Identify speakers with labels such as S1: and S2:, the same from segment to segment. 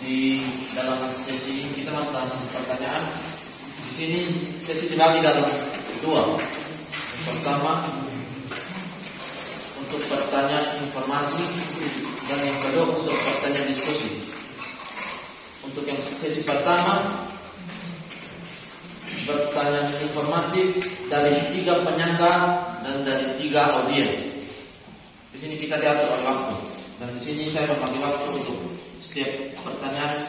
S1: Di dalam sesi ini kita masuk dalam pertanyaan. Di sini sesi dibagi dalam dua. Yang pertama untuk pertanyaan informasi dan yang kedua untuk pertanyaan diskusi. Untuk yang sesi pertama pertanyaan informatif dari 3 penyangga dan dari 3 audiens. Di sini kita diatur oleh waktu dan di sini saya membagi waktu untuk setiap pertanyaan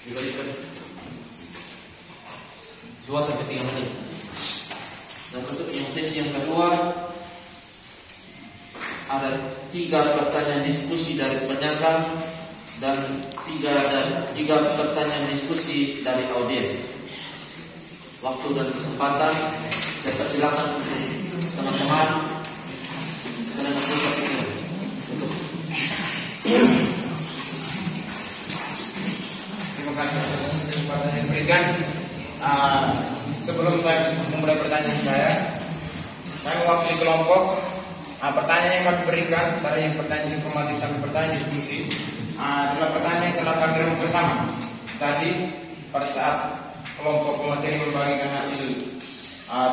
S1: diberikan 2-3 menit. Dan untuk yang sesi yang kedua ada 3 pertanyaan diskusi dari penyangga dan 3 pertanyaan diskusi dari audiens. Waktu dan kesempatan saya persilakan untuk teman-teman
S2: Terima kasih atas kesempatan yang diberikan. Sebelum saya memulai pertanyaan saya mewakili kelompok. Pertanyaan yang kami berikan, secara yang pertanyaan informatif sampai pertanyaan diskusi, adalah pertanyaan yang telah kami review bersama. Tadi pada saat kelompok pemateri membagikan hasil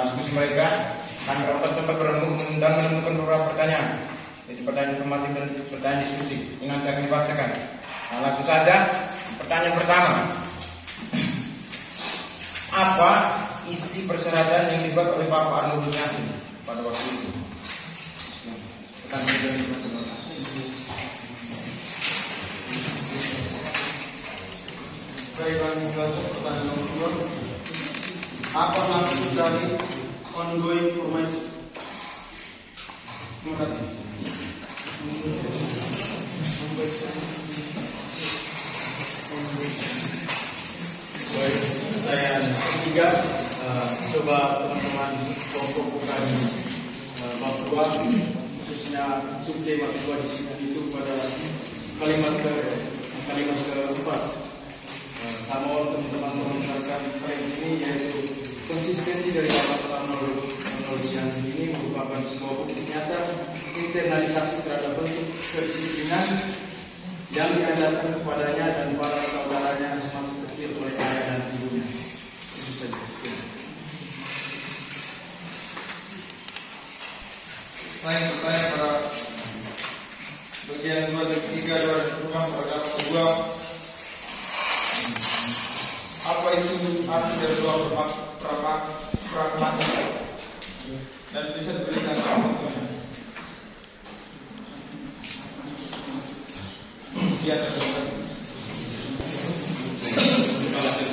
S2: diskusi mereka, kami rapat sempat menemukan beberapa pertanyaan. Jadi pertanyaan informatif dan pertanyaan diskusi. Ini nanti akan dibacakan. Langsung saja, pertanyaan pertama. Apa isi persyaratan yang dibuat oleh Bapak Arnoldo Jansen pada waktu itu?
S3: Baik, pertanyaan nomor 2. Apa maksud dari ongoing formation? Terima kasih.
S4: Baik, pertanyaan ketiga, coba teman-teman kelompok bukan bab 2, khususnya subtema 2 di sini itu pada kalimat keempat. Sama untuk teman-teman menjelaskan poin ini, yaitu konsistensi dari Bapak Arnoldo Jansen ini merupakan sebuah bukti nyata internalisasi terhadap bentuk kedisiplinan yang diajarkan kepadanya dan para saudaranya semasa kecil oleh ayah dan ibunya. Itu saja. Sekian.
S3: Selain pertanyaan pada bagian 2 dan 3 dari program kedua, apa itu arti dari doa pragmatik dan bisa diberikan contohnya? Ya, terima kasih.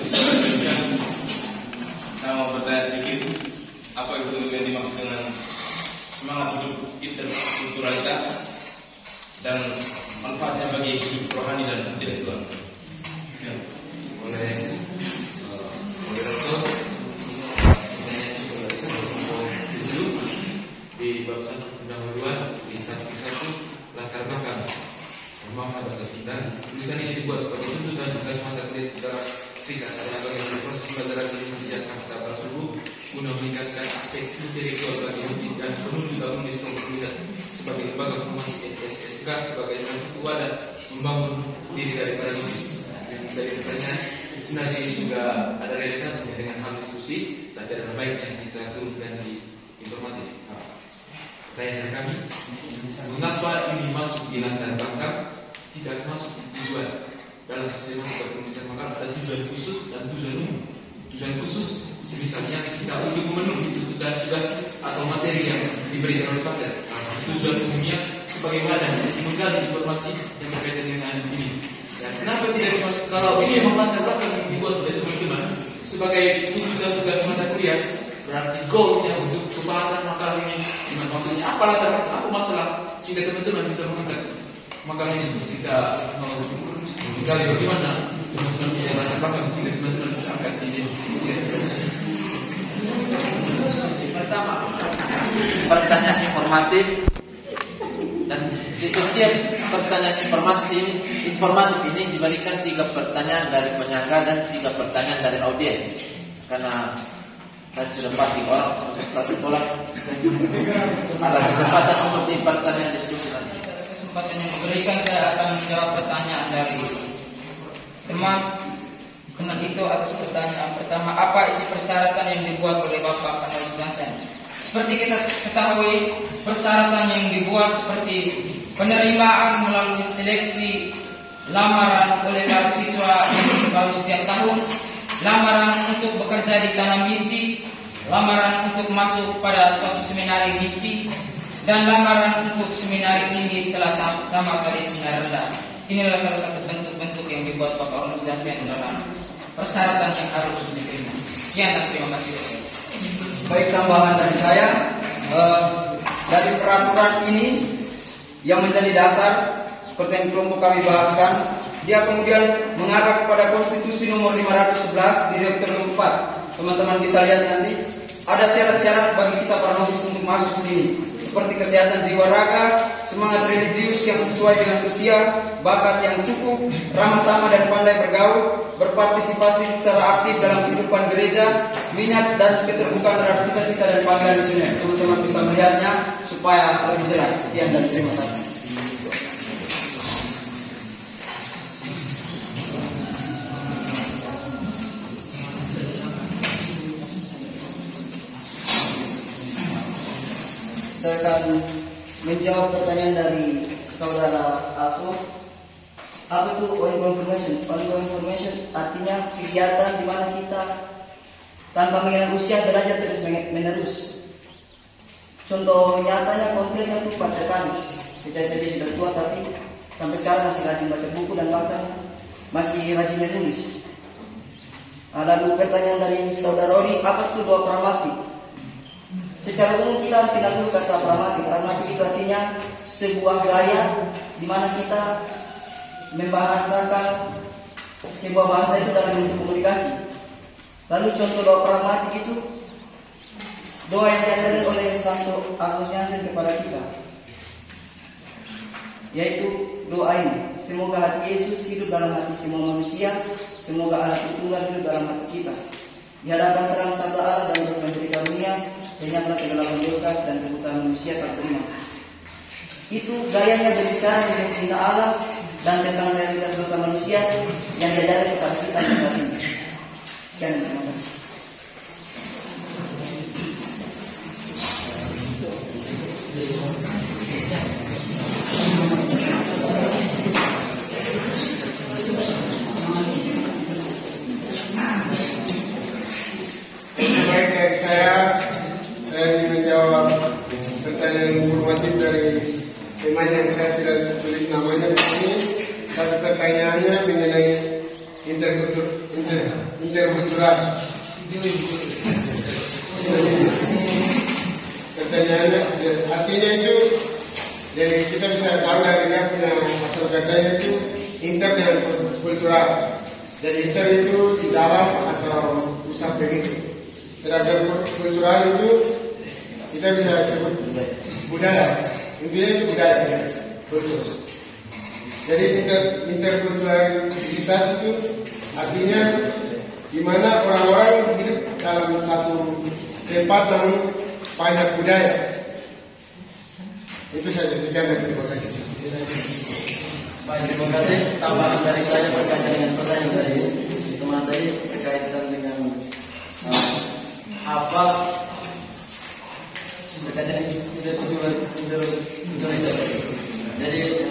S5: Saya mau bertanya sedikit, apa itu yang dimaksud dengan semangat hidup interkulturalitas dan manfaatnya bagi hidup rohani dan intelektual?
S6: Oleh moderator, saya di bab 1 pendahuluan di 1 latar belakang bangsa kita. Tulisan ini dibuat sebagai tuntutan tugas mata kuliah sejarah Afrika karena bagaimana proses pembelajaran Indonesia saat tersebut guna meningkatkan aspek intelektual bagi Unis dan menuju bangun diskusi sebagai lembaga formasi SSK sebagai salah satu wadah membangun diri daripada Unis. Dari pertanyaan sebenarnya ini juga ada relevansinya dengan hal diskusi, tapi ada baiknya yang satu dan di informatif. Pertanyaan kami, mengapa ini masuk di latar belakang, tidak masuk di tujuan dalam sistematika penulisan makalah? Ada tujuan khusus dan tujuan umum. Tujuan khusus, misalnya kita untuk memenuhi tuntutan tugas atau materi yang diberikan oleh pakar. Tujuan umumnya sebagai wadah menggali informasi yang berkaitan dengan ini. Dan kenapa tidak dimasuk? Kalau ini memang latar belakang yang dibuat oleh teman-teman sebagai tuntutan tugas mata kuliah, berarti goalnya untuk pembahasan makalah ini maksudnya apa latar belakang, apa masalah sehingga teman-teman bisa mengangkat makalah ini. Kita mau menggali bagaimana teman-teman punya latar belakang sehingga teman-teman bisa angkat ini.
S1: Pertama, pertanyaan informatif dan di setiap pertanyaan informatif ini diberikan 3 pertanyaan dari penyangga dan 3 pertanyaan dari audiens. Karena tadi sudah pasti orang untuk satu tolak ada kesempatan untuk di pertanyaan diskusi nanti.
S2: Kesempatan yang diberikan saya akan menjawab pertanyaan dari
S7: teman itu atas pertanyaan pertama, apa isi persyaratan yang dibuat oleh Bapak Arnold Johansen? Seperti kita ketahui, persyaratan yang dibuat seperti penerimaan melalui seleksi, lamaran oleh para siswa yang baru setiap tahun, lamaran untuk bekerja di tanah misi, lamaran untuk masuk pada suatu seminari misi, dan lamaran untuk seminari tinggi setelah tamat dari seminari rendah. Inilah salah satu bentuk-bentuk yang dibuat Bapak Arnold Johansen dalam persyaratan yang harus diterima. Sekian dan terima kasih.
S8: Baik, tambahan dari saya, dari peraturan ini yang menjadi dasar seperti yang kelompok kami bahaskan, dia kemudian mengarah kepada Konstitusi nomor 511 di Direktur 4. Teman-teman bisa lihat nanti ada syarat-syarat bagi kita para novis untuk masuk ke sini, seperti kesehatan jiwa raga, semangat religius yang sesuai dengan usia, bakat yang cukup, ramah tamah dan pandai bergaul, berpartisipasi secara aktif dalam kehidupan gereja, minat dan keterbukaan terhadap cita-cita dan panggilan misioner. Teman-teman bisa melihatnya supaya lebih jelas. Sekian dan terima kasih.
S9: Saya akan menjawab pertanyaan dari saudara Aso. Apa itu ongoing information? Ongoing information artinya kegiatan di mana kita tanpa mengenal usia belajar terus menerus. Contoh nyatanya konkretnya itu pada Kamis. Kita saja sudah tua tapi sampai sekarang masih rajin baca buku dan bahkan masih rajin menulis. Lalu pertanyaan dari saudara Rodi, apa itu doa pragmatik? Secara umum kita harus kenal dulu kata pragmatik. Pragmatik itu artinya sebuah gaya di mana kita membahasakan sebuah bahasa itu dalam bentuk komunikasi. Lalu contoh doa pragmatik itu doa yang diajarkan oleh Santo Arnold Johansen kepada kita, yaitu doa ini: semoga hati Yesus hidup dalam hati semua manusia, semoga Allah Tritunggal hidup dalam hati kita. Di hadapan terang Santo Allah dan memberi karunia, lenyaplah kegelapan dosa dan kebutaan manusia tak terima. Itu gayanya berbicara tentang cinta Allah dan tentang realitas dosa manusia yang diajarkan kepada kita saat ini. Sekian, terima kasih.
S10: Baik, dari saya ingin menjawab pertanyaan informatif dari teman yang saya tidak tulis namanya di sini. Satu pertanyaannya mengenai interkultural. Pertanyaannya artinya itu, jadi kita bisa tahu dari dia punya asal katanya itu inter dan kultural. Jadi inter itu di dalam atau pusat begitu. Sedangkan kultural itu kita bisa sebut budaya. Intinya itu budaya, kultur. Jadi interkulturalitas itu artinya di mana orang-orang hidup dalam satu tempat namun banyak budaya. Itu saja, sekian dan terima kasih.
S8: Baik, terima kasih. Tambahan dari saya berkaitan dengan pertanyaan dari teman tadi berkaitan dengan apa berkaitan dengan jadi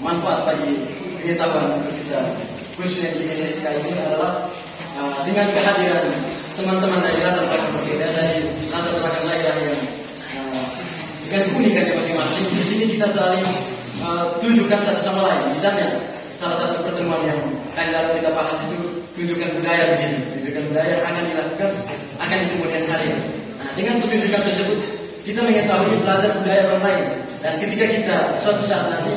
S8: manfaat bagi pengetahuan kita khususnya di Indonesia ini adalah dengan kehadiran teman-teman dari latar belakang berbeda, dari latar belakang daerah yang dengan keunikannya masing-masing. Di sini kita saling tunjukkan satu sama lain. Misalnya salah satu pertemuan yang kali lalu kita bahas itu tunjukkan budaya begini. Tunjukkan budaya akan dilakukan akan di kemudian hari. Nah, dengan pertunjukan tersebut kita mengetahui belajar budaya orang lain. Dan ketika kita suatu saat nanti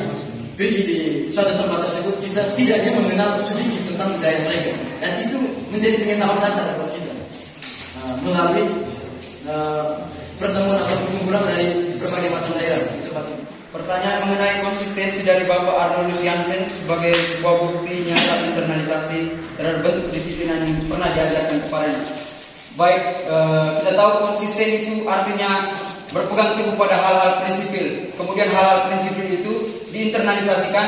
S8: pergi di suatu tempat tersebut, kita setidaknya mengenal sedikit tentang budaya mereka. Dan itu menjadi pengetahuan dasar buat kita melalui pertemuan atau perkumpulan dari berbagai macam daerah di tempat ini.
S11: Pertanyaan mengenai konsistensi dari Bapak Arnold Johansen sebagai sebuah bukti nyata internalisasi terhadap bentuk disiplinan yang pernah diajarkan kepadanya. Baik, kita tahu konsisten itu artinya berpegang teguh pada hal-hal prinsipil. Kemudian hal-hal prinsipil itu diinternalisasikan,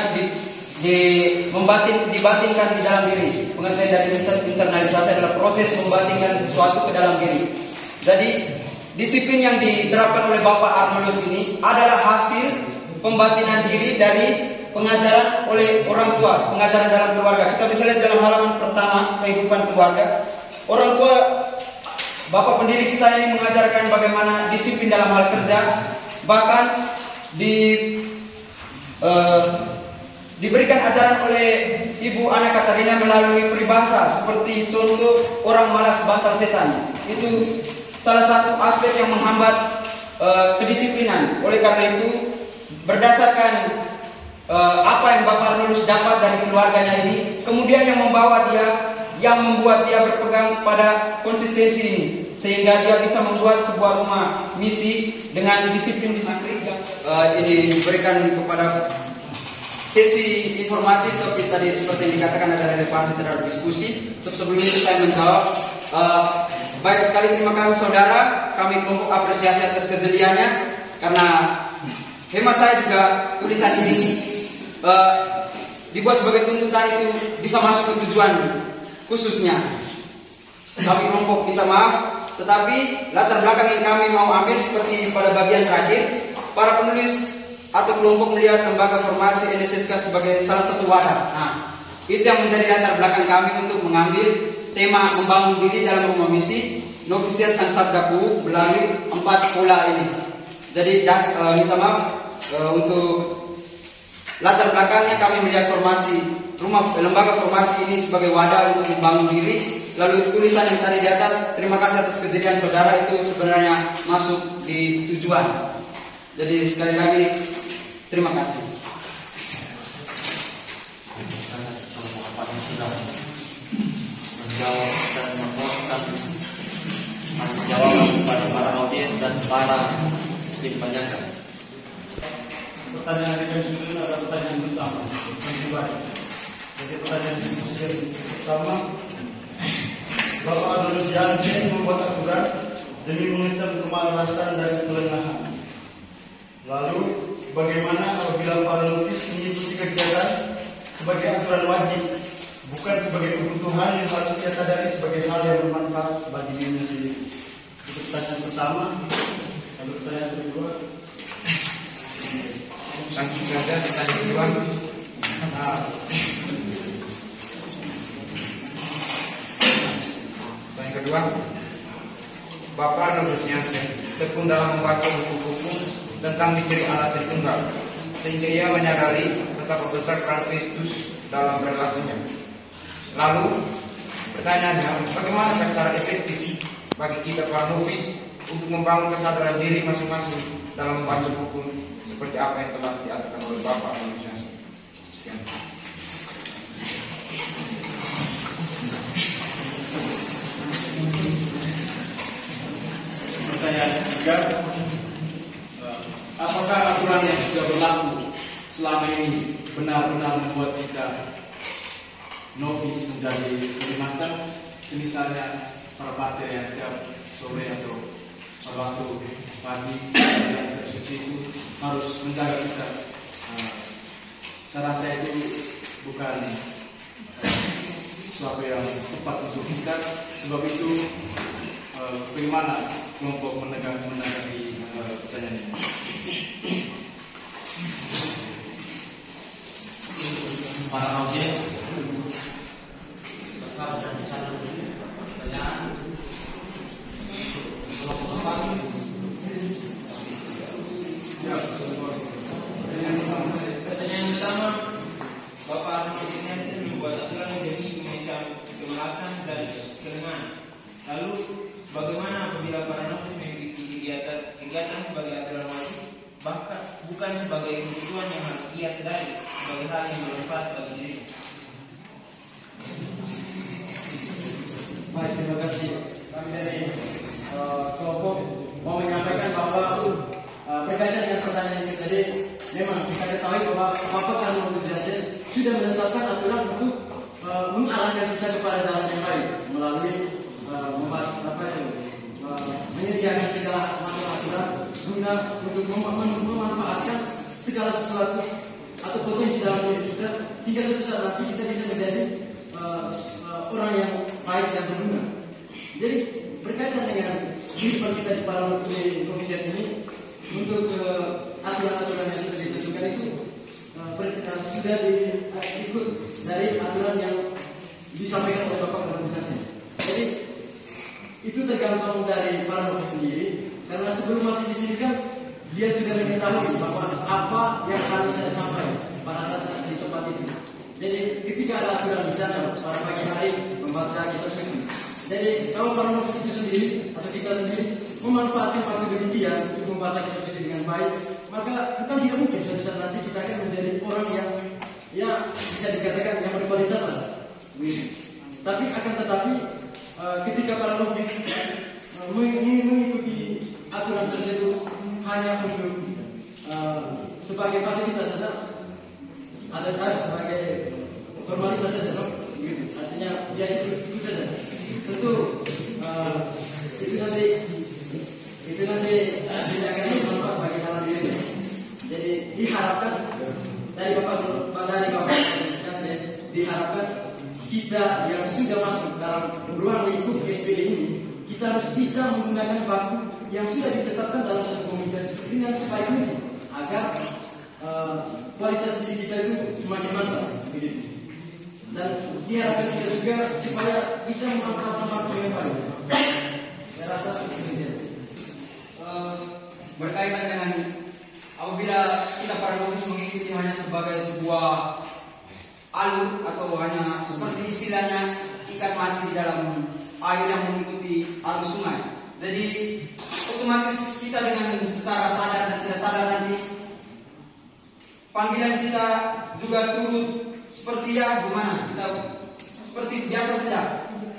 S11: dibatinkan di dalam diri. Pengertian dari internalisasi adalah proses membatinkan sesuatu ke dalam diri. Jadi disiplin yang diterapkan oleh Bapak Arnoldus ini adalah hasil pembatinan diri dari pengajaran oleh orang tua, pengajaran dalam keluarga. Kita bisa lihat dalam halaman pertama, kehidupan keluarga. Orang tua, Bapak pendiri kita ini mengajarkan bagaimana disiplin dalam hal kerja. Bahkan diberikan ajaran oleh Ibu Ana Katarina melalui peribahasa seperti contoh orang malas bantal setan. Itu salah satu aspek yang menghambat kedisiplinan. Oleh karena itu, berdasarkan apa yang Bapak Arnoldus dapat dari keluarganya ini, kemudian yang membawa dia, yang membuat dia berpegang pada konsistensi ini, sehingga dia bisa membuat sebuah rumah misi dengan disiplin-disiplin yang ini diberikan kepada sesi informatif. Tapi tadi seperti yang dikatakan ada relevansi terhadap diskusi. Untuk sebelum itu saya menjawab. Baik sekali, terima kasih saudara. Kami kelompok apresiasi atas kejeliannya, karena hemat saya juga tulisan ini dibuat sebagai tuntutan itu bisa masuk ke tujuan khususnya. Kami kelompok minta maaf, tetapi latar belakang yang kami mau ambil seperti pada bagian terakhir, para penulis atau kelompok melihat lembaga formasi NSSK sebagai salah satu wadah. Nah, itu yang menjadi latar belakang kami untuk mengambil tema membangun diri dalam rumah misi novisiat Sang Sabdaku melalui 4 pola ini. Jadi minta maaf untuk latar belakangnya kami melihat lembaga formasi ini sebagai wadah untuk membangun diri. Lalu tulisan yang tadi di atas, terima kasih atas kejadian saudara, itu sebenarnya masuk di tujuan. Jadi sekali lagi terima kasih.
S1: Menjawab dan memuaskan masih jawaban kepada para audiens dan para tim penjaga.
S3: Pertanyaan yang kedua adalah pertanyaan bersama. Jadi pertanyaan yang pertama, Bapak Arnoldus Jansen membuat aturan demi mengecam kemalasan dan kelengahan. Lalu, bagaimana apabila para notis mengikuti kegiatan sebagai aturan wajib, bukan sebagai kebutuhan yang harus ia sadari sebagai hal yang bermanfaat bagi dirinya sendiri? Itu pertanyaan pertama. Lalu pertanyaan kedua.
S2: Langsung saja pertanyaan kedua. Pertanyaan kedua, Bapak Arnoldus Jansen tekun dalam membaca buku-buku tentang misteri Allah Tritunggal, sehingga ia menyadari betapa besar peran Kristus dalam relasinya. Lalu pertanyaannya, bagaimana cara efektif bagi kita para novis untuk membangun kesadaran diri masing-masing dalam membaca buku seperti apa yang telah diajarkan oleh Bapak Arnoldus Jansen? Sekian.
S4: Pertanyaan ketiga, apakah aturan yang sudah berlaku selama ini benar-benar membuat kita novis menjadi lebih matang? Misalnya para partai yang setiap sore atau waktu pagi yang suci itu harus menjaga kita. Saya rasa itu bukan sesuatu yang tepat untuk kita. Sebab itu bagaimana kelompok menanggapi pertanyaan ini?
S1: Para audiens, pertanyaan.
S12: Pertanyaan pertama, Bapak Arnoldus Jansen membuat aturan demi mengecam kemalasan dan kelengahan. Lalu, bagaimana apabila para novis mengikuti kegiatan sebagai aturan wajib, bahkan bukan sebagai kebutuhan yang harus ia sadari sebagai hal yang bermanfaat bagi diri?
S8: Baik, terima kasih. Kami dari kelompok mau menyampaikan bahwa berkaitan dengan pertanyaan ini tadi, memang kita ketahui bahwa Bapak Arnoldus Jansen sudah menetapkan aturan untuk mengarahkan kita kepada jalan yang baik melalui menyediakan segala macam aturan guna untuk memanfaatkan segala sesuatu atau potensi dalam diri kita sehingga suatu saat nanti kita bisa menjadi orang yang baik dan berguna. Jadi berkaitan dengan kehidupan kita di para novisiat ini, untuk aturan-aturan yang sudah ditentukan itu sudah diikut dari aturan yang disampaikan oleh Bapak Kapolres. Jadi itu tergantung dari para novis sendiri, karena sebelum masuk di sini kan dia sudah mengetahui bahwa apa yang harus saya sampaikan pada saat di tempat itu. Jadi ketika ada aturan di sana pada pagi hari membaca kitab suci. Jadi kalau para novis itu sendiri atau kita sendiri memanfaatkan waktu demikian untuk membaca kitab suci dengan baik, maka bukan tidak mungkin suatu saat nanti kita akan menjadi orang yang bisa dikatakan yang berkualitas lah. Tapi akan tetapi ketika para novis mengikuti aturan tersebut hanya untuk sebagai fasilitas saja, ada sebagai formalitas saja, no? Artinya dia itu saja. Tentu itu nanti tidak akan bermanfaat bagi dalam diri. Jadi diharapkan dari Bapak diharapkan kita yang sudah masuk dalam ruang lingkup SPD ini, kita harus bisa menggunakan waktu yang sudah ditetapkan dalam satu komunitas dengan sebaik mungkin agar kualitas diri kita itu semakin mantap. Dan diharapkan kita juga supaya bisa memanfaatkan waktu yang baik. Saya rasa itu.
S11: Berkaitan dengan apabila kita para novis mengikuti hanya sebagai sebuah alur atau hanya seperti istilahnya ikan mati di dalam air yang mengikuti arus sungai. Jadi otomatis kita dengan secara sadar dan tidak sadar nanti panggilan kita juga turut seperti gimana kita seperti biasa saja.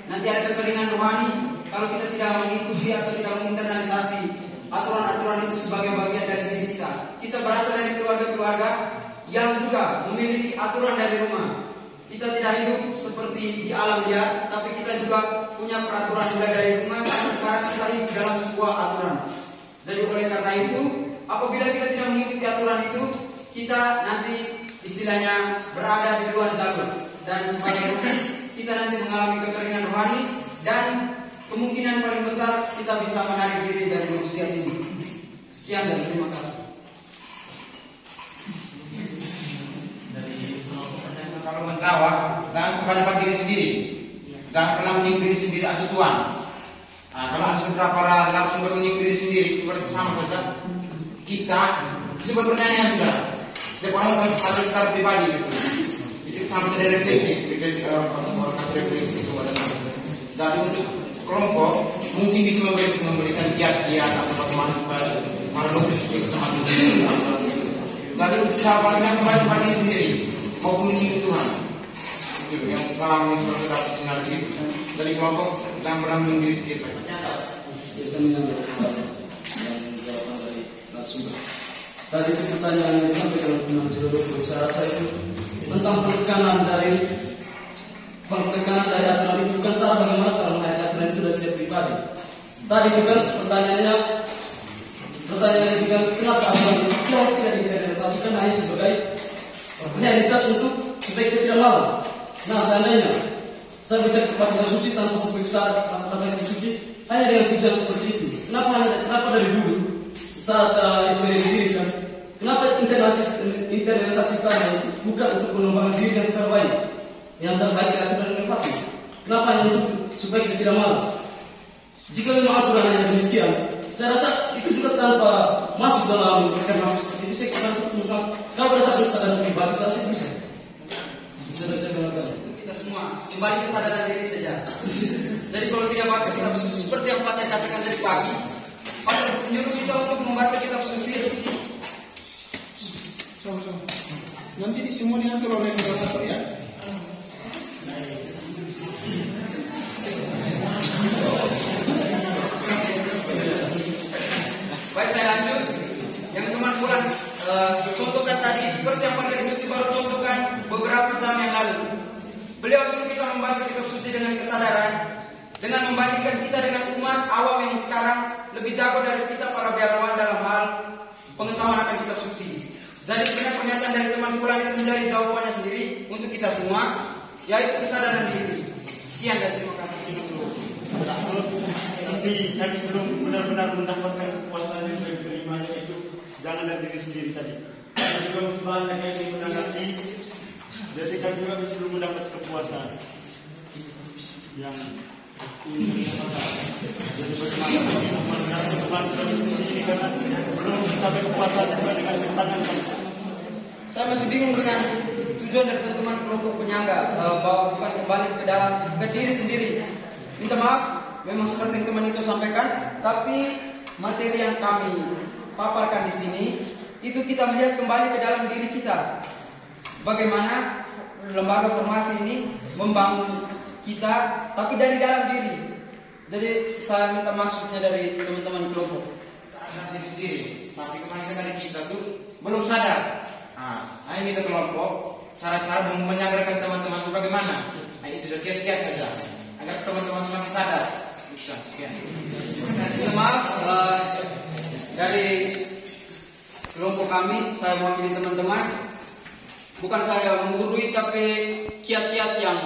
S11: Nanti ada kekeringan rohani kalau kita tidak mengikuti atau tidak menginternalisasi aturan-aturan itu sebagai bagian dari diri kita. Kita berasal dari keluarga-keluarga yang juga memiliki aturan dari rumah. Kita tidak hidup seperti di alam liar, tapi kita juga punya peraturan mulai dari rumah sampai sekarang kita hidup dalam sebuah aturan. Jadi oleh karena itu, apabila kita tidak mengikuti aturan itu, kita nanti istilahnya berada di luar jalur. Dan sebagai novis, kita nanti mengalami kekeringan rohani dan kemungkinan paling besar kita bisa menarik diri dari novisiat ini. Sekian dan terima kasih.
S2: Kalau menjawab, jangan kepada diri sendiri, jangan pernah menyinggung diri sendiri atau Tuhan. Kalau sudah para narasumber menyinggung diri sendiri, sama saja. Kita sebuah pertanyaan sudah. Setiap orang harus secara pribadi gitu. Itu sama saja refleksi kasih refleksi semua dan jadi untuk kelompok mungkin bisa memberikan kiat-kiat atau bagaimana supaya para novis bisa masuk. Jadi tidak apalagi kembali pada diri sendiri. Maupun ini Tuhan yang mengalami dapat sinyal itu dari kelompok dan pernah menjadi sedikit
S8: jawaban dari narasumber. Tadi itu pertanyaan yang disampaikan oleh Imam Jirodok, saya rasa itu tentang penekanan dari aturan itu bukan cara bagaimana cara mengajar aturan itu dari setiap pribadi. Tadi itu kan pertanyaannya juga kenapa aturan itu tidak direalisasikan hanya sebagai realitas untuk supaya kita tidak malas. Nah, seandainya saya bicara kepastian suci tanpa sebagai masalah suci hanya dengan tujuan seperti itu. Kenapa dari dulu saat SBY didirikan, kenapa internalisasi tadi bukan untuk mengembangkan diri yang secara baik, yang secara baik kreatif dan inovatif? Kenapa hanya untuk supaya kita tidak malas? Jika memang aturan yang demikian, saya rasa itu juga tanpa masuk dalam perkara seperti itu. Saya kira kalau pada saat kesadaran pribadi, saya rasa bisa. Terima kasih.
S11: Kita semua kembali kesadaran diri saja. Jadi kalau tidak baca kitab suci seperti yang Pak katakan dari pagi, pada jurus kita untuk membaca kitab suci.
S10: Nanti semua diatur oleh moderator ya.
S11: Baik, saya lanjut. Yang teman pulang contohkan tadi seperti yang Pak Gusti baru contohkan beberapa jam yang lalu. Beliau suruh kita membaca kitab suci dengan kesadaran, dengan membandingkan kita dengan umat awam yang sekarang lebih jago dari kita para biarawan dalam hal pengetahuan akan kitab suci. Jadi sebenarnya pernyataan dari teman pulang itu menjadi jawabannya sendiri untuk kita semua, yaitu kesadaran diri. Sekian dan terima kasih.
S3: Tapi yang belum benar-benar mendapatkan kepuasan yang diterimanya itu jangan dari diri sendiri tadi. Kita juga banyak yang ingin menanggapi, jadi kami juga belum mendapat kepuasan yang jadi bagaimana teman-teman ini karena belum sampai kepuasan juga dengan tantangan.
S11: Saya masih bingung dengan tujuan dari teman-teman kelompok penyangga bahwa bukan kembali ke diri sendiri. Minta maaf, memang seperti yang teman itu sampaikan, tapi materi yang kami paparkan di sini itu kita melihat kembali ke dalam diri kita. Bagaimana lembaga formasi ini membangun kita, tapi dari dalam diri. Jadi saya minta maksudnya dari teman-teman kelompok.
S2: Dalam diri sendiri, tapi kemarin dari kita tuh belum sadar. Nah, ini kita kelompok cara-cara menyadarkan teman-teman itu bagaimana. Nah, itu sekian saja agar teman-teman semakin sadar. Bisa, sekian.
S11: Maaf dari kelompok kami, saya mewakili teman-teman. Bukan saya menggurui, tapi kiat-kiat yang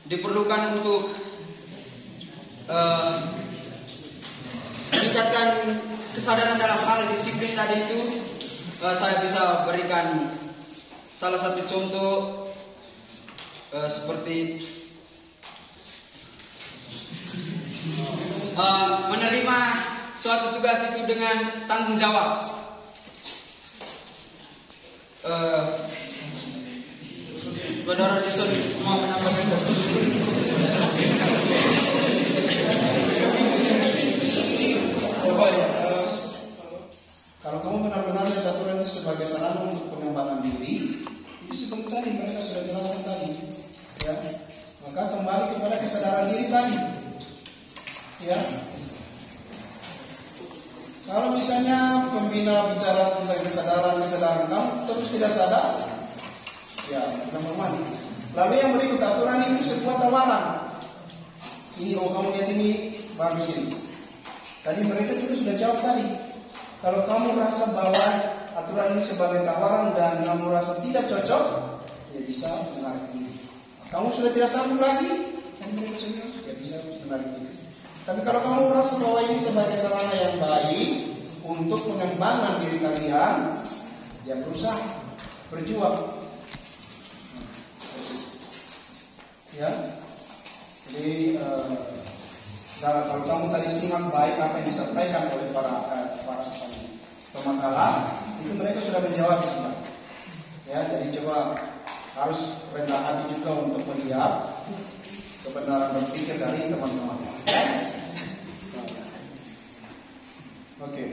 S11: diperlukan untuk meningkatkan kesadaran dalam hal disiplin tadi itu. Saya bisa berikan salah satu contoh seperti menerima suatu tugas itu dengan tanggung jawab. Saudara Jason mau menambahkan
S13: kalau kamu benar-benar lihat aturan itu sebagai sarana untuk pengembangan diri, itu seperti tadi mereka sudah jelaskan tadi, ya. Maka kembali kepada kesadaran diri tadi, ya. Kalau misalnya pembina bicara tentang kesadaran kamu terus tidak sadar, ya normal. Lalu yang berikut, aturan itu sebuah tawaran. Ini kamu lihat ini bagus ini. Tadi mereka juga sudah jawab tadi. Kalau kamu rasa bahwa aturan ini sebagai tawaran dan kamu rasa tidak cocok, ya bisa menarik diri. Kamu sudah tidak sanggup lagi, dan mereka sudah ya bisa menarik diri. Tapi kalau kamu merasa bahwa ini sebagai sarana yang baik untuk pengembangan diri kalian, ya berusaha, berjuang. Ya, jadi kalau kamu tadi simak baik apa yang disampaikan oleh para pemakalah, itu mereka sudah menjawab semua. Ya, jadi coba harus rendah hati juga untuk melihat kebenaran berpikir dari teman-teman. Oke.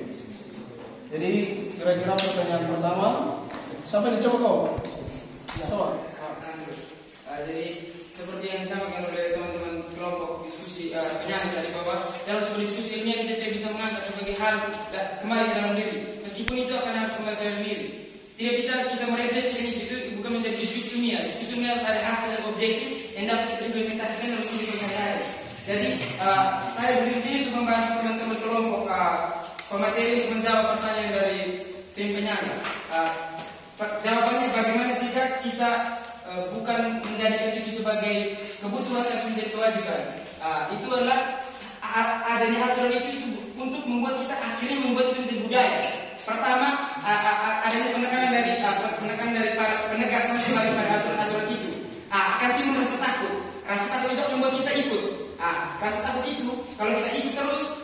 S13: Jadi kira-kira pertanyaan pertama, siapa dicoba kau? Coba.
S7: Jadi seperti yang disampaikan oleh teman-teman kelompok diskusi penyangga tadi bahwa dalam sebuah diskusi ilmiah kita tidak bisa mengangkat sebagai hal kembali ke dalam diri, meskipun itu akan harus kembali ke dalam diri. Tidak bisa kita merefleksikan itu bukan menjadi diskusi ilmiah. Diskusi ilmiah harus ada hasil dan objektif yang dapat kita implementasikan dalam kehidupan sehari-hari. Jadi saya berdiri di sini untuk membantu teman-teman kelompok pemateri untuk menjawab pertanyaan dari tim penyangga. Jawabannya bagaimana jika kita bukan menjadikan itu sebagai kebutuhan tapi menjadi kewajiban. Itu adalah adanya aturan itu untuk membuat kita akhirnya membuat itu menjadi budaya. Pertama, adanya penekanan dari para penegas pada aturan itu. Akan timbul rasa takut. Rasa takut itu membuat kita ikut. Rasa takut itu kalau kita ikut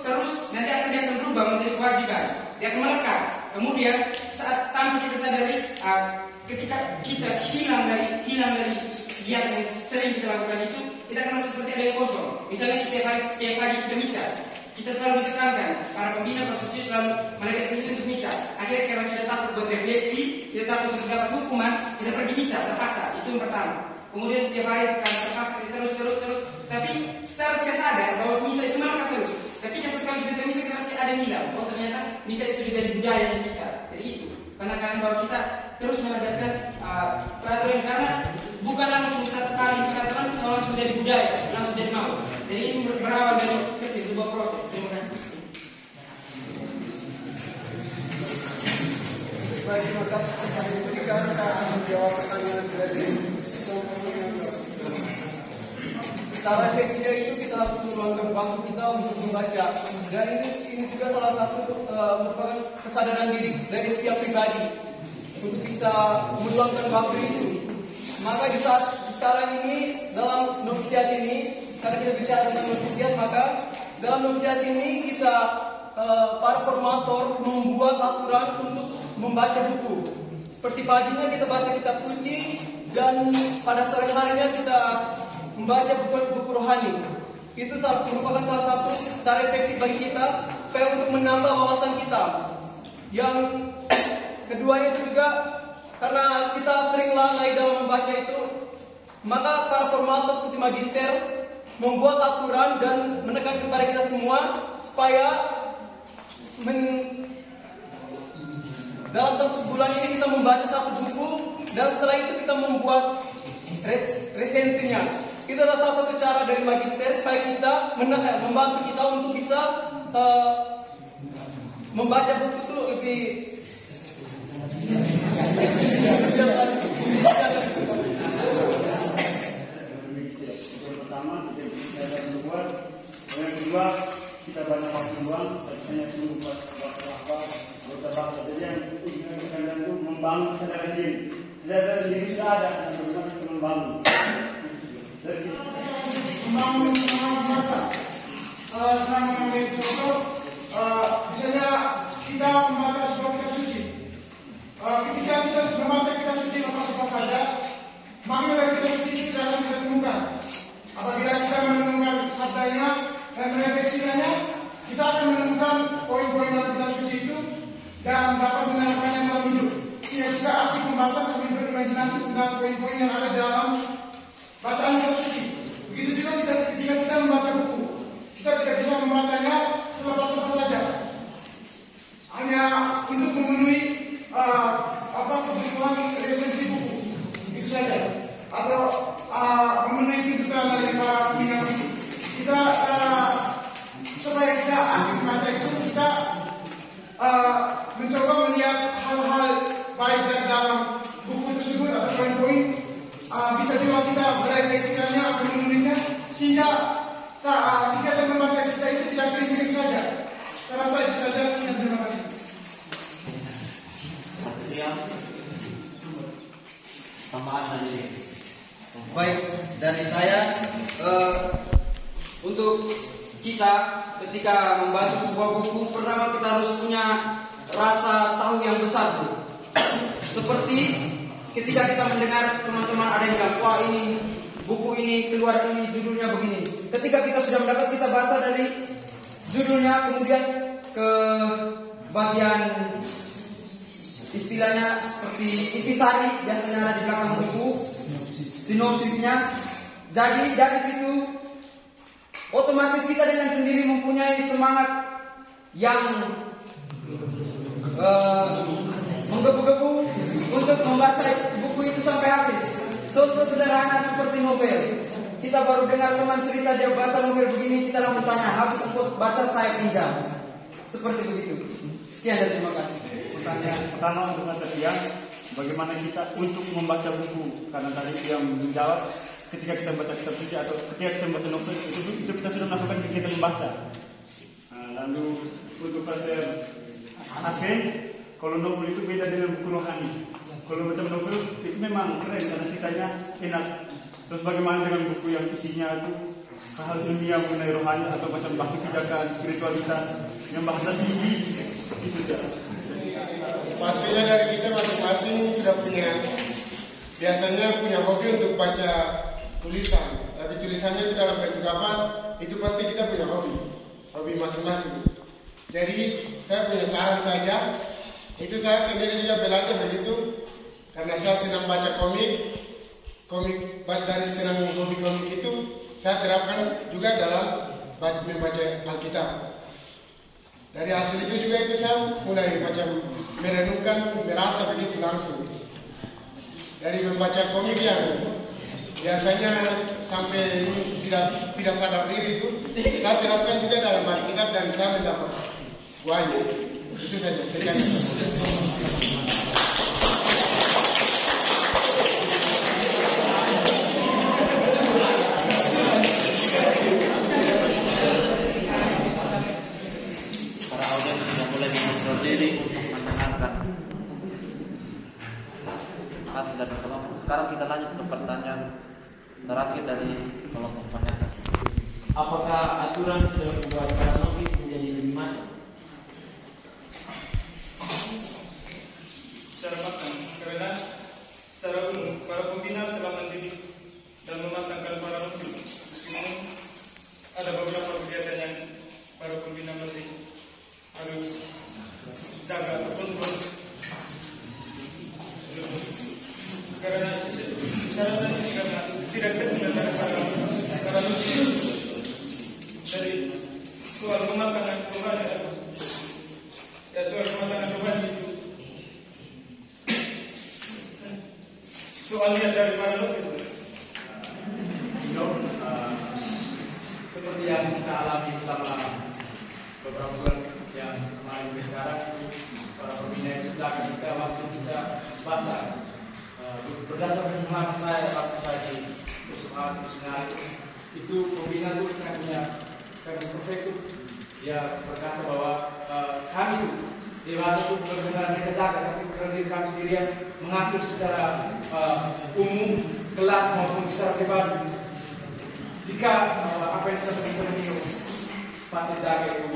S7: terus nanti dia akan berubah menjadi kewajiban. Dia akan melekat. Kemudian saat tanpa kita sadari, ketika kita hilang dari kegiatan yang sering kita lakukan itu, kita akan merasa seperti ada yang kosong. Misalnya setiap pagi kita misa, kita selalu ditekankan, para pembina prostitusi selalu menegaskan itu untuk misa. Akhirnya karena kita takut buat refleksi, kita takut untuk dapat hukuman, kita pergi misa terpaksa. Itu yang pertama. Kemudian setiap hari karena terpaksa kita terus. Tapi secara tidak sadar bahwa misa itu melekat terus. Ketika setelah kita misa kita pasti ada yang hilang. Oh ternyata misa itu sudah jadi budaya yang kita. Jadi itu penekanan bahwa kita terus menegaskan peraturan, karena bukan langsung satu kali peraturan langsung jadi budaya, langsung jadi mau. Jadi ini berawal dari kecil, sebuah proses. Terima kasih.
S14: Baik, terima kasih sudah diberikan. Saya akan menjawab pertanyaan dari cara efeknya itu kita harus meluangkan waktu kita untuk membaca. Dan ini juga salah satu merupakan kesadaran diri dari setiap pribadi untuk bisa meluangkan waktu itu. Maka di saat sekarang ini dalam novisiat ini, karena kita bicara tentang novisiat, maka dalam novisiat ini kita para formator membuat aturan untuk membaca buku. Seperti paginya kita baca kitab suci dan pada sore harinya kita membaca buku rohani. Itu merupakan salah satu cara efektif bagi kita supaya untuk menambah wawasan kita. Yang keduanya itu juga karena kita sering lalai dalam membaca itu, maka para formator seperti magister membuat aturan dan menekan kepada kita semua supaya dalam satu bulan ini kita membaca satu buku dan setelah itu kita membuat resensinya. Itu adalah salah satu cara dari magister supaya kita membantu kita untuk bisa membaca buku itu lebih
S3: pertama kita membuat, yang kedua kita banyak waktu luang, hanya tunggu waktu apa, waktu. Jadi yang kita itu membangun kesadaran diri. Kesadaran diri sudah ada, kita membangun.
S13: Membangun mata. Saya mengambil contoh, misalnya kita membaca sebuah kitab suci. Ketika kita membaca kitab suci apa saja, makna dari kitab suci itu tidak akan kita temukan. Apabila kita menemukan sabdanya dan merefleksikannya, kita akan menemukan poin-poin dalam kitab suci itu dan dapat menerapkannya dalam hidup. Sehingga kita asik membaca sambil berimajinasi tentang poin-poin yang ada dalam bacaan kitab suci. Begitu juga ketika kita membaca buku, kita tidak bisa membacanya selepas-lepas saja. Hanya untuk memenuhi kebutuhan resensi buku, itu saja. Atau memenuhi tuntutan dari para peminat itu. Kita supaya kita asik membaca itu, kita mencoba melihat hal-hal baik dari dalam buku tersebut atau poin-poin. Bisa juga kita berefleksikannya atau menulisnya sehingga kegiatan membaca kita itu tidak kering-kering saja. Saya rasa itu saja. Terima kasih.
S1: Tambahan dari sini. Baik, dari saya untuk kita ketika membaca sebuah buku, pertama kita harus punya rasa tahu yang besar dulu. Seperti ketika kita mendengar teman-teman ada yang bilang, wah ini buku ini keluar ini judulnya begini. Ketika kita sudah mendapat, kita baca dari judulnya, kemudian ke bagian istilahnya seperti intisari, biasanya ada di belakang buku, sinopsisnya. Jadi dari situ otomatis kita dengan sendiri mempunyai semangat yang menggebu-gebu untuk membaca buku itu sampai habis. Contoh sederhana seperti novel. Kita baru dengar teman cerita dia baca novel begini, kita langsung tanya, habis engkau baca saya pinjam. Seperti begitu. Sekian dan terima kasih.
S3: Pertanyaan pertama untuk Tatian, bagaimana kita untuk membaca buku? Karena tadi yang menjawab ketika kita membaca kitab suci atau ketika kita membaca novel itu kita sudah melakukan kegiatan membaca. Lalu untuk Pater Ake, kalau novel itu beda dengan buku rohani. Kalau baca novel itu memang keren karena ceritanya enak. Terus bagaimana dengan buku yang isinya itu hal ilmiah mengenai rohani atau macam bahasa pijakan, spiritualitas yang bahasa tinggi itu jelas.
S10: Pastinya dari kita masing-masing sudah biasanya punya hobi untuk baca tulisan. Tapi tulisannya itu dalam bentuk apa? Itu pasti kita punya hobi masing-masing. Jadi saya punya saran saja. Itu saya sendiri juga belajar begitu karena saya senang baca komik dari senang hobi komik itu saya terapkan juga dalam membaca Alkitab. Dari hasil itu juga itu saya mulai macam merenungkan, merasa begitu langsung. Dari membaca komik yang biasanya sampai tidak sadar diri itu, saya terapkan juga dalam Alkitab dan saya mendapat buahnya. Itu saja. Sekian.
S1: Para audiens sudah mulai mengontrol diri untuk mendengarkan. Masih dari kelompok. Sekarang kita lanjut ke pertanyaan terakhir dari kelompok penanya.
S12: Apakah aturan sudah membuat para novis menjadi lebih mantap?
S4: Secara matang, karena secara umum para pembina telah mendidik dan mematangkan para novis. Meskipun ada beberapa kegiatan yang para pembina masih harus jaga ataupun karena saya rasa ini karena tidak terkendali para novis. Dari soal pematangan rohani, soal pematangan rohani itu soal lihat dari para novis.
S12: Seperti yang kita alami selama beberapa bulan yang kemarin sekarang, para pembina itu jaga kita waktu kita baca berdasarkan pengalaman saya waktu saya di bersemangat itu pembina itu kan punya perfect dia berkata bahwa kami dewasa itu bukan benar mereka jaga, tapi diri kami sendiri yang mengatur secara umum, kelas maupun secara pribadi. Jika apa yang disampaikan ekonomi patut jaga itu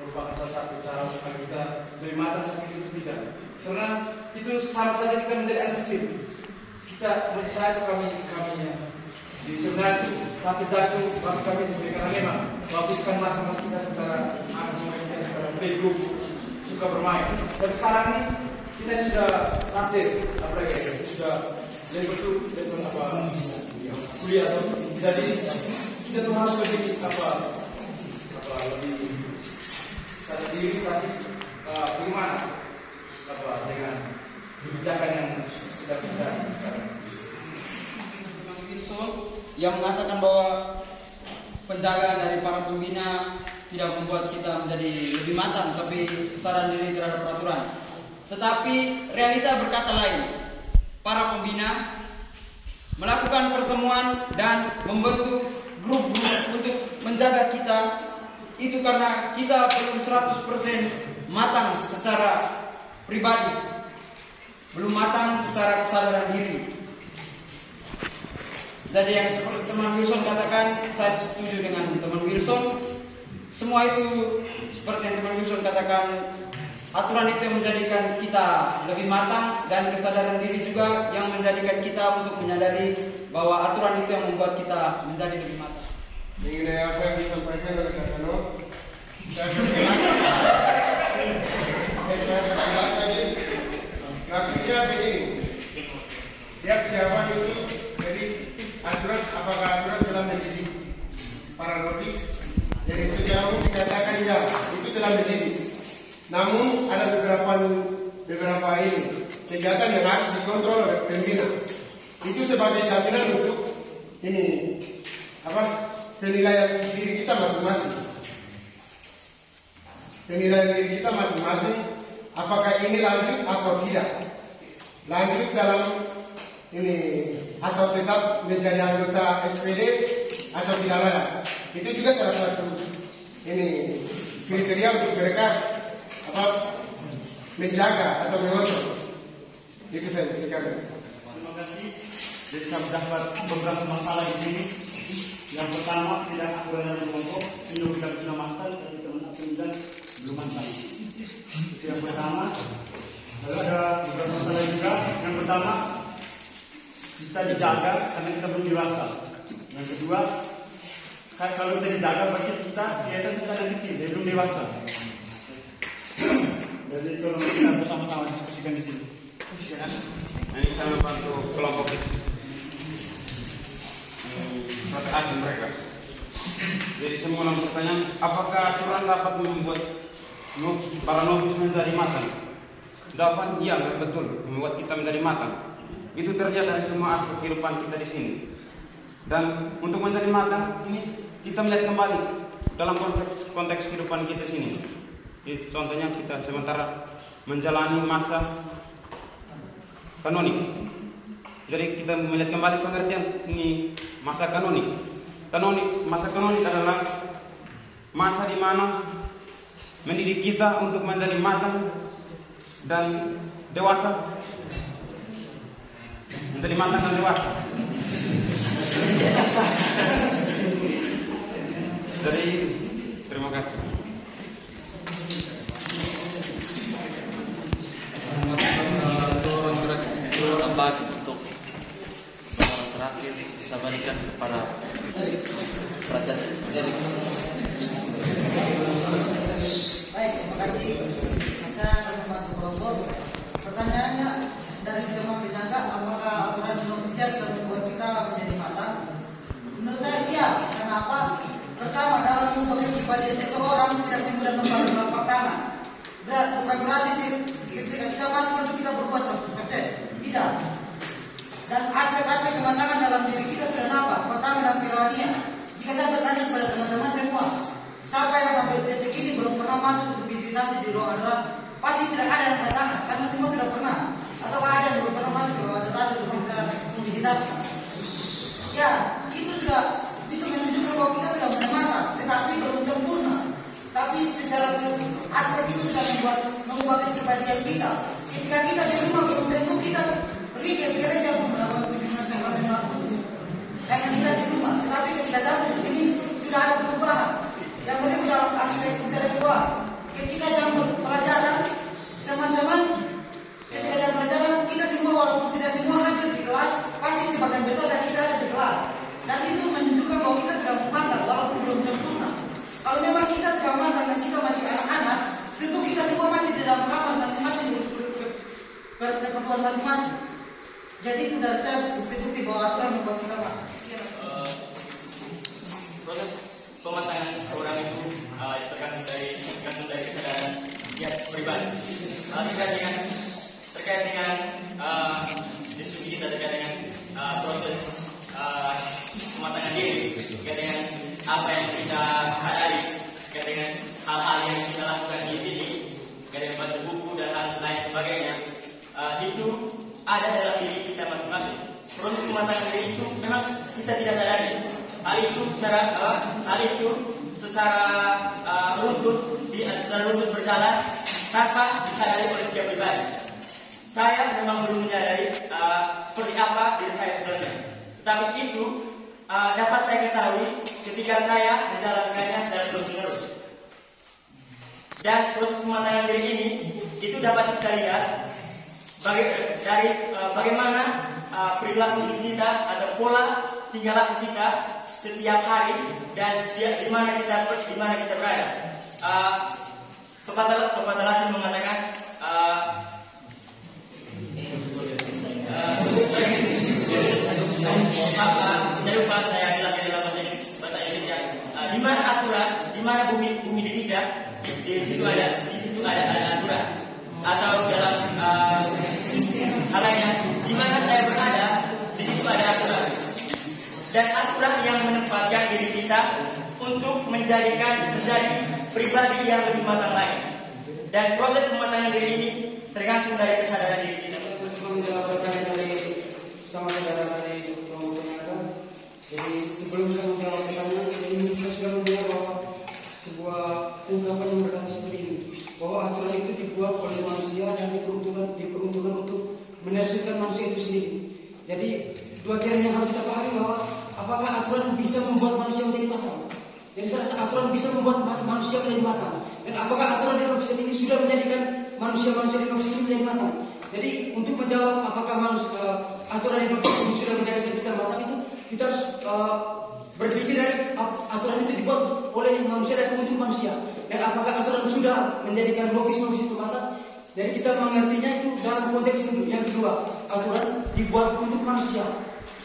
S12: merupakan salah satu cara supaya kita lebih matang seperti itu tidak. Karena itu sama saja kita menjadi anak kecil. Kita menurut saya itu kami jadi sebenarnya patut jaga waktu kami sebenarnya karena memang waktu itu kan masa-masa kita saudara anak pemain kita saudara playgroup suka bermain. Dan sekarang ini kita ini sudah lanjut apalagi sudah level kuliah atau jadi kita tuh harus lebih lebih cara diri tapi bagaimana dengan kebijakan yang sudah kita sekarang.
S11: Yang mengatakan bahwa penjagaan dari para pembina tidak membuat kita menjadi lebih matang, tapi kesadaran diri terhadap peraturan. Tetapi realita berkata lain. Para pembina melakukan pertemuan dan membentuk grup-grup untuk menjaga kita itu karena kita belum 100% matang secara pribadi, belum matang secara kesadaran diri. Jadi yang seperti teman Wilson katakan, saya setuju dengan teman Wilson. Semua itu seperti yang teman Wilson katakan, aturan itu yang menjadikan kita lebih matang dan kesadaran diri juga yang menjadikan kita untuk menyadari bahwa aturan itu yang membuat kita menjadi lebih matang.
S10: Mengenai apa yang disampaikan oleh Kak Kano, saya perjelas tadi. Maksudnya begini, dia jawaban itu jadi aturan, apakah aturan telah mendidik para novis? Jadi secara umum dikatakan ya, itu telah mendidik. Namun ada beberapa ini kegiatan yang harus dikontrol oleh pembina. Itu sebagai jaminan untuk ini penilaian diri kita masing-masing. Penilaian diri kita masing-masing, apakah ini lanjut atau tidak? Lanjut dalam ini atau tetap menjadi anggota SPD atau tidak layak. Itu juga salah satu ini kriteria untuk mereka menjaga atau mengontrol. Itu saja sekarang.
S3: Terima kasih. Jadi saya mendapat beberapa masalah di sini. Yang pertama, tidak aturan dari kelompok. Ini sudah matang, tapi teman aturan belum matang. Itu yang pertama. Lalu ada beberapa masalah juga. Yang pertama, kita dijaga karena kita belum dewasa. Yang kedua, kalau kita dijaga berarti kita anak kecil, dia belum dewasa. Jadi kalau kita bersama-sama diskusikan di sini.
S2: Ini saya membantu kelompok pertanyaan mereka. Jadi semua orang pertanyaan, apakah aturan dapat membuat para novis menjadi matang? Jawaban iya, betul, membuat kita menjadi matang. Itu terlihat dari semua aspek kehidupan kita di sini. Dan untuk menjadi matang ini kita melihat kembali dalam konteks kehidupan kita di sini. Contohnya kita sementara menjalani masa kanonik. Jadi kita melihat kembali pengertian ini masa kanonik. Masa kanonik adalah masa di mana mendidik kita untuk menjadi matang dan dewasa. Menjadi matang dan dewasa. Jadi terima kasih.
S1: Turun bagi untuk terakhir bisa berikan kepada Raja Erik.
S15: Baik, terima kasih. Saya membantu kelompok. Pertanyaannya dari teman penyangga, apakah aturan indonesia sudah membuat kita menjadi matang? Menurut saya iya. Kenapa? Pertama, dalam membangun pribadi seseorang tidak semudah membangun telapak tangan. Bukan berarti ketika kita masuk itu kita berbuat 100%. Tidak. Dan aspek-aspek kematangan dalam diri kita sudah nampak. Pertama dalam rohania. Jika saya bertanya kepada teman-teman semua, siapa yang sampai detik ini belum pernah masuk untuk visitasi di ruangan ras? Pasti tidak ada yang saya tanya, karena semua sudah pernah. Atau ada yang belum pernah masuk ke ruangan ras untuk visitasi? Ya, itu menunjukkan bahwa kita sudah matang, tetapi belum sempurna. Tapi secara aspek itu sudah membuat kepribadian kita. Ketika kita di rumah belum tentu kita pergi ke gereja untuk melakukan kunjungan yang laku. Karena kita di rumah, tetapi ketika datang di sini sudah ada perubahan. Yang kedua dalam aspek intelektual. Ketika jam pelajaran, teman-teman, ketika jam pelajaran kita semua walaupun tidak semua hadir di kelas, pasti sebagian besar dari kita ada di kelas. Dan itu menunjukkan bahwa kita sudah matang walaupun belum sempurna. Kalau memang kita tidak matang dan kita masih anak-anak, tentu kita semua masih di dalam kamar masing-masing berkebutuhan masing-masing. Jadi itu dari saya bukti-bukti bahwa aturan membuat kita matang.
S16: Proses pematangan seseorang itu tergantung dari kesadaran dia pribadi. Terkait dengan diskusi kita terkait dengan proses pematangan diri, terkait dengan apa yang kita sadari, terkait dengan hal-hal yang kita lakukan di sini, terkait dengan baca buku dan hal lain sebagainya, itu ada dalam diri kita masing-masing. Proses pematangan diri itu memang kita tidak sadari. Hal itu secara runtut berjalan tanpa disadari oleh setiap pribadi. Saya memang belum menyadari seperti apa diri saya sebenarnya. Tetapi itu dapat saya ketahui ketika saya menjalankannya secara terus-menerus. Dan proses pematangan diri ini itu dapat kita lihat dari bagaimana perilaku hidup kita atau pola tingkah laku kita setiap hari dan di mana kita berada. Pepatah Latin mengatakan saya lupa saya jelaskan dalam bahasa Indonesia. Di mana aturan, di mana bumi dipijak, di situ ada aturan. Atau dalam hal lainnya, di mana saya berada, di situ ada aturan. Dan aturan yang menempatkan diri kita untuk menjadi pribadi yang lebih matang lain. Dan proses pematangan diri ini tergantung dari kesadaran diri kita.
S11: Menjawab pertanyaan dari sama saudara dari kelompoknya. Jadi sebelum saya menjawab pertanyaan, ini kita sudah mendengar bahwa sebuah ungkapan yang berkata seperti ini, bahwa aturan itu dibuat oleh manusia dan diperuntukkan untuk meneruskan manusia itu sendiri. Jadi dua kira yang harus kita pahami bahwa apakah aturan bisa membuat manusia menjadi matang? Jadi saya rasa aturan bisa membuat manusia menjadi matang. Dan apakah aturan di Indonesia ini sudah menjadikan manusia-manusia di Indonesia ini menjadi matang? Jadi untuk menjawab apakah aturan di Indonesia ini sudah menjadikan kita matang, itu kita harus berpikir dari aturan itu dibuat oleh manusia dan untuk manusia. Dan apakah aturan sudah menjadikan novis-novis itu matang? Jadi kita mengertinya itu dalam konteks itu. Yang kedua, aturan dibuat untuk manusia.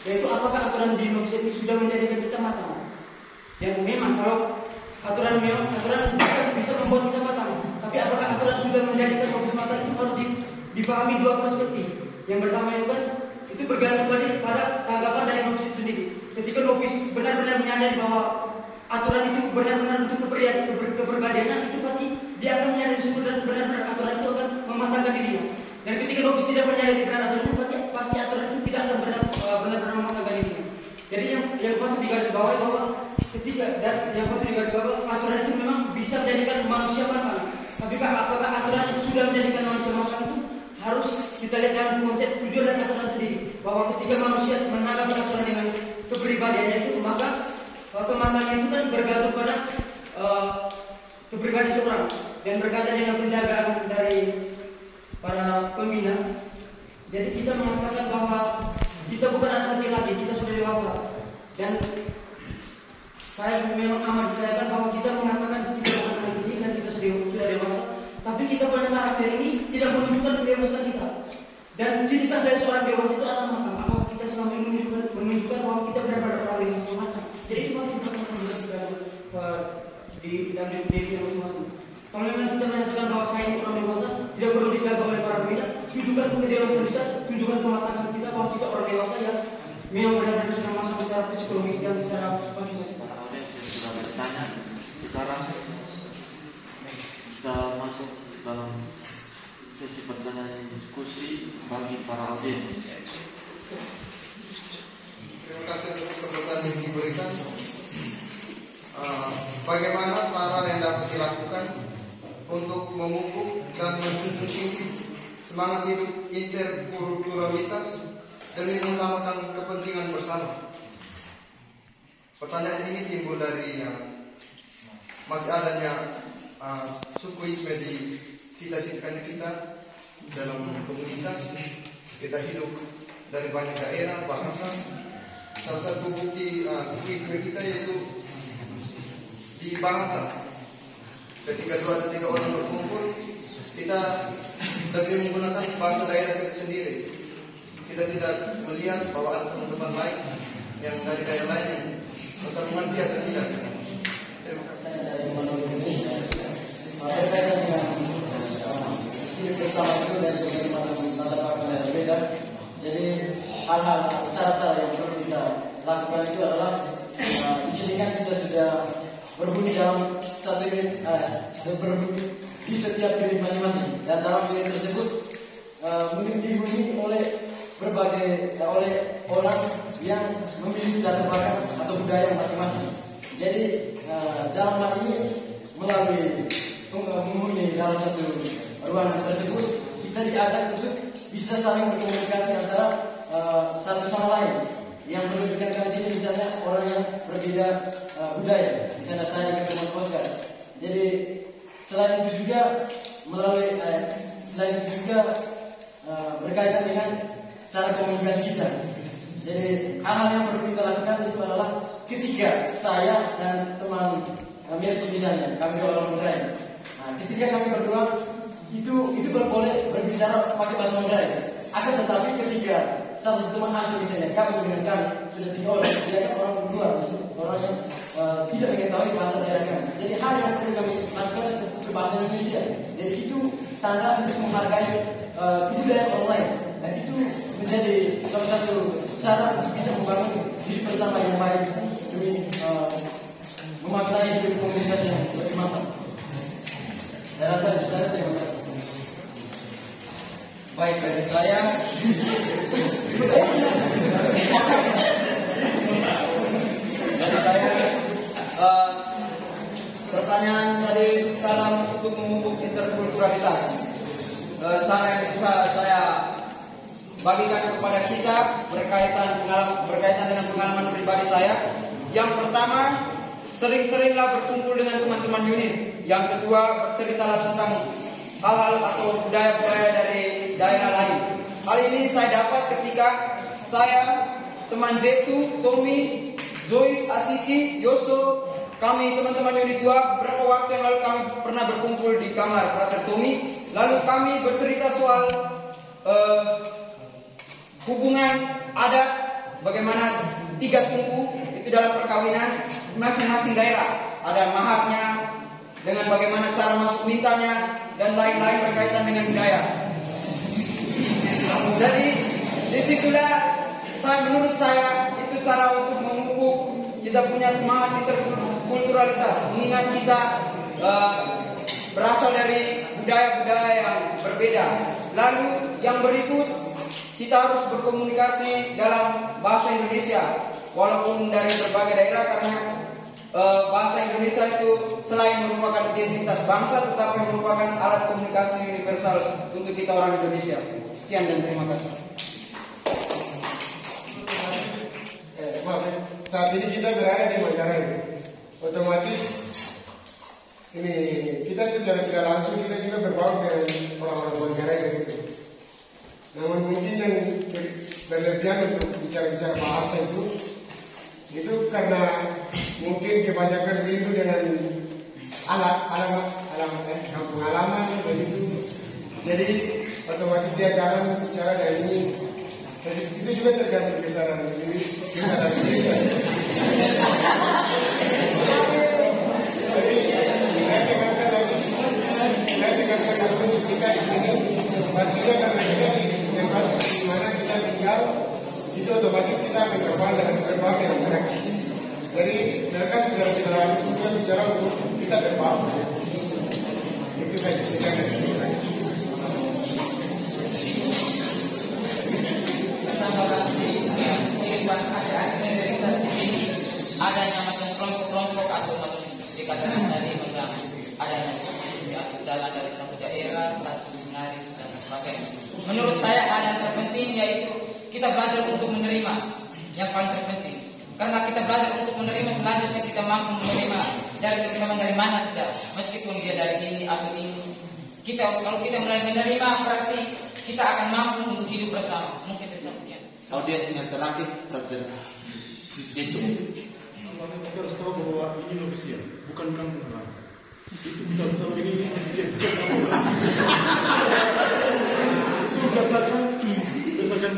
S11: Yaitu apakah aturan di Indonesia ini sudah menjadikan kita matang? Dan memang kalau aturan bisa membuat kita matang. Tapi apakah aturan sudah menjadikan novis matang, itu harus dipahami dua perspektif. Yang pertama itu kan itu bergantung pada tanggapan dari novis itu sendiri. Ketika novis benar-benar menyadari bahwa
S8: aturan itu benar-benar untuk kepribadiannya, itu pasti dia akan menyadari sungguh dan benar-benar aturan itu akan mematahkan dirinya. Dan ketika novice tidak menyadari benar aturan itu, pasti aturan itu tidak akan benar-benar mematahkan dirinya. Jadi yang patut digarisbawahi bahwa aturan itu memang bisa menjadikan manusia matang. Tapi apakah aturan sudah menjadikan manusia matang itu harus kita lihat dalam konsep tujuan dan aturan sendiri. Bahwa ketika manusia menanggapi aturan dengan kepribadiannya itu, maka kematangan itu kan bergantung pada kepribadian seorang dan berkaitan dengan penjagaan dari para pembina. Jadi kita mengatakan bahwa kita bukan anak kecil lagi, kita sudah dewasa. Dan saya memang amat disayangkan bahwa kita mengatakan kita bukan anak kecil dan kita sudah dewasa, tapi kita pada karakter ini tidak menunjukkan kedewasaan kita. Dan ciri khas dari seorang dewasa itu adalah matang. Apakah kita selama ini menunjukkan bahwa kita benar-benar orang dewasa matang? Jadi itu harus kita menunjukkan di dalam diri kita masing-masing. Kalau memang kita menyatakan bahwa saya ini orang dewasa, tidak perlu dijaga oleh para pembina, tunjukkan kedewasaan kita, tunjukkan kematangan kita bahwa kita orang dewasa yang memang benar-benar sudah matang secara psikologis dan secara bagaimana.
S1: Sudah bertanya, sekarang kita masuk dalam sesi pertanyaan diskusi bagi para audiens.
S17: Terima kasih atas kesempatan yang diberikan. Bagaimana cara yang dapat dilakukan untuk memupuk dan menjunjung tinggi semangat hidup interkulturalitas demi mengutamakan kepentingan bersama? Pertanyaan ini timbul dari masih adanya sukuisme di kita dalam komunitas. Kita hidup dari banyak daerah, bahasa. Salah satu bukti sukuisme kita yaitu di bahasa. Ketika 2 atau 3 orang berkumpul, kita lebih menggunakan bahasa daerah kita sendiri. Kita tidak melihat bahwa ada teman-teman lain yang dari daerah lain yang tetap mengerti atau tidak. Terima kasih.
S8: Dari menurut Indonesia, berkaitan dengan hidup bersama itu dan bagaimana latar belakang yang berbeda. Jadi hal-hal cara-cara yang perlu kita lakukan itu adalah di sini kan kita sudah berbunyi dalam satu unit, berbunyi di setiap unit masing-masing, dan dalam unit tersebut mungkin dihuni oleh berbagai oleh orang yang memiliki latar belakang atau budaya masing-masing. Jadi dalam hal ini melalui menghuni dalam satu ruangan tersebut, kita diajak untuk bisa saling berkomunikasi antara satu sama lain. Yang perlu ditekankan di sini misalnya orang yang berbeda budaya, misalnya saya dengan teman Oscar. Jadi selain itu juga melalui berkaitan dengan cara komunikasi kita. Jadi hal-hal yang perlu kita lakukan itu adalah ketika saya dan teman Mercy misalnya, kami orang Mundrai. Nah, ketika kami berdua itu boleh berbicara pakai bahasa Mundrai. Akan tetapi ketika salah satu teman asli misalnya gabung dengan kami sudah 3 orang, dia kan orang luar, orang yang tidak mengetahui bahasa daerah kami. Jadi hal yang perlu kami lakukan itu bahasa Indonesia. Jadi itu tanda untuk menghargai kebudayaan orang lain, dan itu menjadi salah satu cara untuk bisa membangun hidup bersama yang baik demi memaknai hidup komunitas yang lebih mantap. Saya rasa itu saja. Terima kasih.
S7: Baik, dari saya pertanyaan dari cara untuk memupuk interkulturalitas. Cara yang bisa saya bagikan kepada kita berkaitan dengan pengalaman pribadi saya. Yang pertama, sering-seringlah berkumpul dengan teman-teman unit. Yang kedua, berceritalah tentang hal-hal atau budaya-budaya dari daerah lain. Hal ini saya dapat ketika saya, teman Jetu, Tommy, Joyce, Asiki, Yosto, kami teman-teman unit 2 beberapa waktu yang lalu kami pernah berkumpul di kamar Frater Tommy. Lalu kami bercerita soal hubungan adat, bagaimana 3 tungku itu dalam perkawinan masing-masing daerah. Ada maharnya, dengan bagaimana cara masuk mintanya, dan lain-lain berkaitan dengan budaya. Jadi disitulah menurut saya itu cara untuk memupuk
S11: kita punya semangat interkulturalitas, mengingat kita berasal dari budaya-budaya yang berbeda. Lalu yang berikut, kita harus berkomunikasi dalam bahasa Indonesia, walaupun dari berbagai daerah, karena bahasa Indonesia itu selain merupakan identitas bangsa, tetapi merupakan alat komunikasi universal untuk kita orang Indonesia. Sekian dan terima kasih.
S10: Saat ini kita berada di Manggarai. Otomatis ini kita secara tidak langsung kita juga berbaur dengan orang-orang Manggarai gitu. Namun mungkin yang berlebihan untuk bicara-bicara bahasa itu karena mungkin kebanyakan rindu dengan kampung halaman begitu. Jadi otomatis dia jarang bicara dari ini. Jadi itu juga tergantung besaran diri saya. Jadi saya dengarkan untuk kita di sini, pastinya karena kita di tempat di mana kita tinggal, itu otomatis kita akan berbaur dengan masyarakat. Jadi mereka sudah bicara untuk kita berbaur. Itu saya sampaikan.
S7: Adanya macam kelompok-kelompok atau macam dikatakan tadi macam adanya jalan dari satu daerah, satu seminaris dan sebagainya. Menurut saya hal yang terpenting yaitu kita belajar untuk menerima, yang paling terpenting. Karena kita belajar untuk menerima, selanjutnya kita mampu menerima dari teman dari mana saja, meskipun dia dari ini atau ini. Kalau kita mulai menerima, berarti kita akan mampu untuk hidup bersama. Mungkin dari sekian.
S1: Audiens yang terakhir, Brother Tito.
S4: Kita harus tahu bahwa ini novisia, bukan kampung halaman. Kita harus tahu ini novisia, bukan kampung halaman. Itu berdasarkan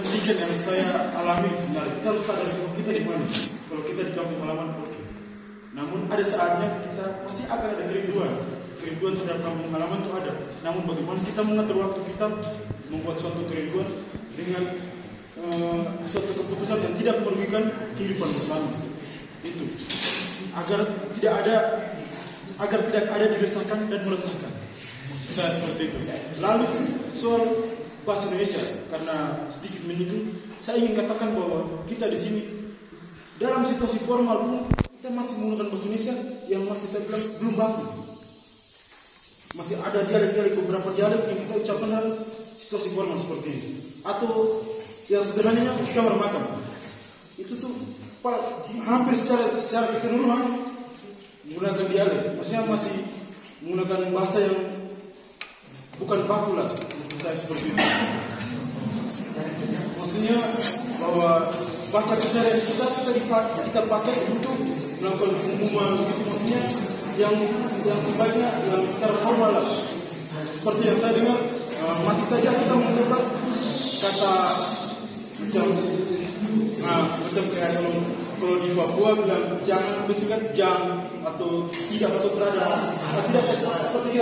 S4: pendidikan yang saya alami di sebenarnya. Kita harus sadar bahwa kita di mana. Kalau kita di kampung halaman, oke. Namun ada saatnya kita pasti akan ada kerinduan. Kerinduan terhadap kampung halaman itu ada. Namun bagaimana kita mengatur waktu kita membuat suatu kerinduan dengan suatu keputusan yang tidak merugikan kehidupan bersama. Itu agar tidak ada diresahkan dan meresahkan. Maksud saya seperti itu. Lalu soal bahasa Indonesia, karena sedikit menyinggung, saya ingin katakan bahwa kita di sini dalam situasi formal pun kita masih menggunakan bahasa Indonesia yang masih saya bilang belum baku. Masih ada dialek-dialek, beberapa dialek yang kita ucapkan dalam situasi formal seperti ini. Atau yang sederhananya kamar makan. Itu tuh hampir secara keseluruhan menggunakan dialek. Maksudnya masih menggunakan bahasa yang bukan baku lah. Maksud saya seperti itu. Maksudnya bahwa bahasa keseharian kita pakai untuk melakukan pengumuman. Maksudnya yang sebaiknya yang secara formal lah. Seperti yang saya dengar, masih saja kita mencatat kata macam kayak kalau di Papua bilang jangan bersingkat jang atau tidak atau terada, tidak seperti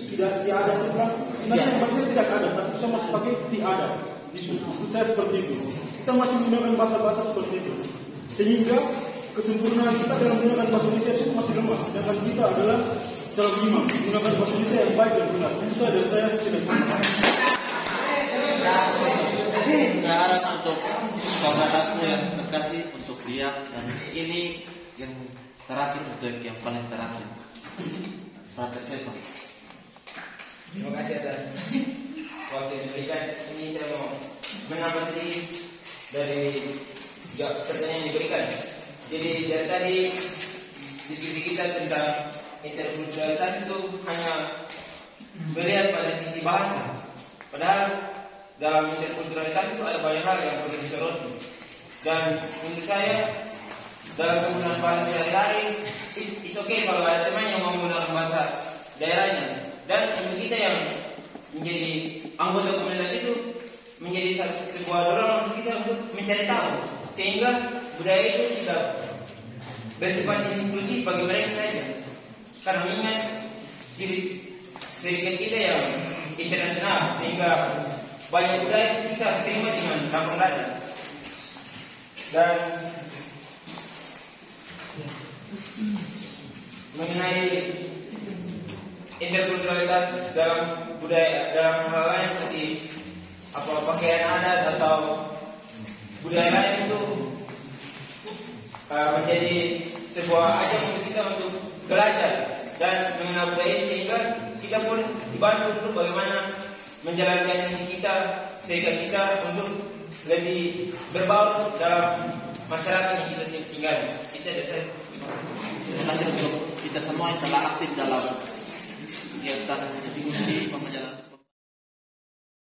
S4: tidak ada itu bilang sebenarnya maksudnya tidak ada, tapi kita masih pakai tiada. Maksud saya seperti itu. Kita masih menggunakan bahasa-bahasa seperti itu, sehingga kesempurnaan kita dalam menggunakan bahasa Indonesia itu masih lemah. Sedangkan kita adalah cara lima menggunakan bahasa Indonesia yang baik dan benar. Itu saja dari saya sekian.
S1: Saran untuk sahabatku yang terkasih, untuk dia, dan ini yang terakhir untuk yang paling terakhir. Frater Seto.
S12: Terima kasih atas waktu yang diberikan. Ini saya mau menambah sedikit dari pertanyaan yang diberikan. Jadi dari tadi diskusi kita tentang interkulturalitas itu hanya melihat pada sisi bahasa. Padahal dalam interkulturalitas itu ada banyak hal yang perlu disoroti. Dan menurut saya dalam penggunaan bahasa sehari-hari, it's okay kalau ada teman yang menggunakan bahasa daerahnya. Dan untuk kita yang menjadi anggota komunitas itu menjadi sebuah dorongan untuk kita untuk mencari tahu, sehingga budaya itu tidak bersifat inklusif bagi mereka saja. Karena mengingat sedikit kita yang internasional, sehingga banyak budaya kita harus terima dengan lapang dada. Dan mengenai interkulturalitas dalam budaya, dalam hal lain seperti apa pakaian adat atau budaya lain itu menjadi sebuah ajang untuk kita untuk belajar dan mengenal budaya ini, sehingga kita pun dibantu untuk bagaimana menjalankan misi kita, sehingga kita untuk lebih berbaur dalam masyarakat yang kita tinggal.
S1: Terima kasih untuk kita semua yang telah aktif dalam kegiatan diskusi pembelajaran.